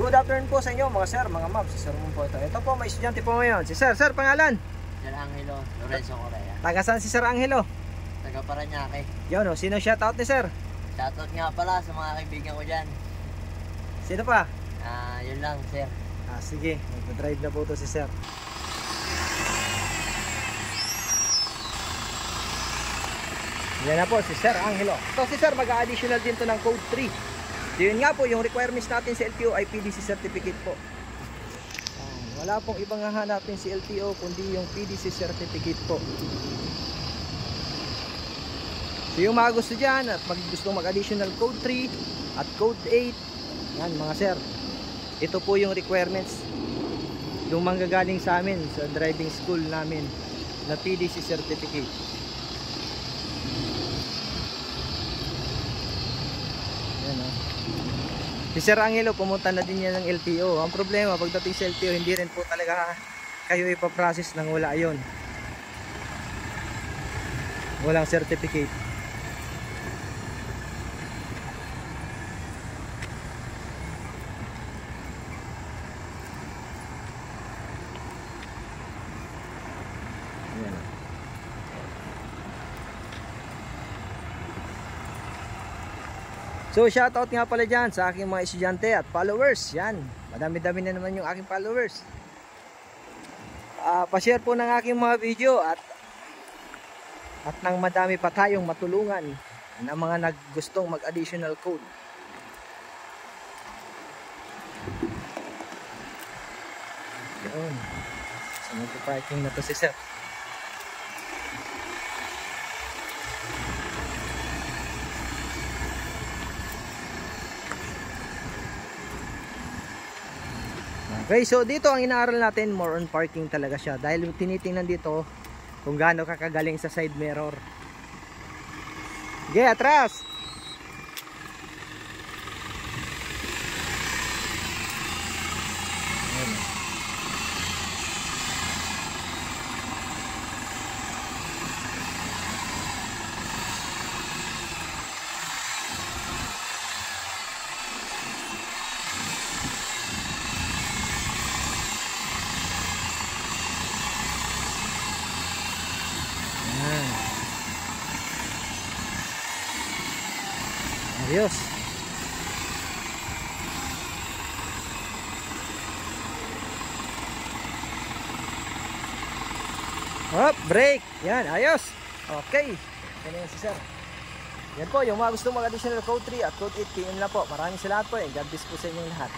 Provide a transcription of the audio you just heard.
Good afternoon po sa inyo mga sir, mga ma'am. Si Sir Moon po ito. Ito po, may estudyante po ngayon. Si Sir, Sir, pangalan? Sir Angelo Lorenzo Correa. Taga saan si Sir Angelo? Taga Paranaque. Yun o, sino shoutout ni Sir? Shoutout nga pala sa mga kaibigan ko dyan. Sino pa? Yun lang, sir. Sige, mag-drive na po ito si Sir. Yan na po si Sir Angelo. So si Sir, mag-additional din to ng code 3. So yun nga po, yung requirements natin sa LTO ay PDC certificate po. Wala pong ibang hahanapin si LTO kundi yung PDC certificate po. So yung mga gusto dyan at gusto mag-additional code 3 at code 8, yan mga sir, ito po yung requirements yung manggagaling sa amin sa driving school namin na PDC certificate. Yan o. Si Sir Angelo pumunta na din yan ng LTO. Ang problema pagdating sa LTO, hindi rin po talaga kayo ipaprocess nang wala yon, walang certificate. Yan. So shoutout nga pala dyan sa aking mga estudyante at followers. Yan, madami-dami na naman yung aking followers. Pa-share po ng aking mga video at nang madami pa tayong matulungan ng mga naggustong mag-additional code. Yun. So magpa-parking na to si Sir. Okay, so dito ang inaaral natin, more on parking talaga siya. Dahil tinitingnan dito kung gaano kakagaling sa side mirror. Okay, atras! Ayos. Hop, break. Yan, ayos. Okay. Yan yan si Sir. Yan po, yung mga gusto mag-additional code 3 at code 8 PM na po. Maraming salamat po. God bless po sa inyong lahat.